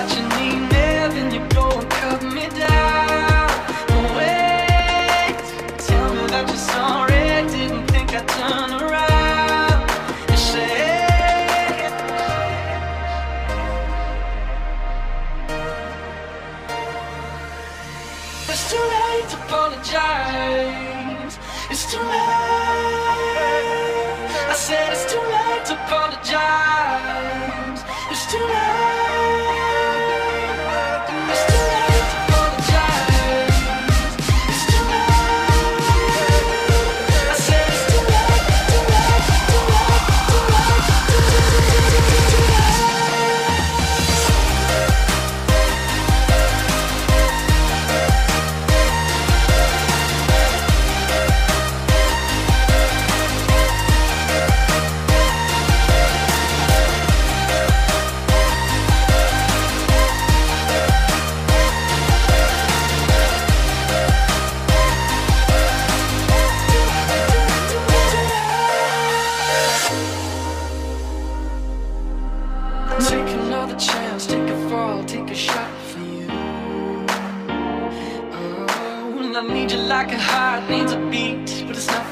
what you need more, then you go and cut me down. But wait, tell me that you're sorry. Didn't think I'd turn around and say it's too late to apologize. It's too late. I said it's too late to apologize. It's too late. It's too late to apologize. It's too late. I said it's too late, too late, too late, too late, too take another chance, take a fall, take a shot for you. Oh, and I need you like a heart needs a beat, but it's not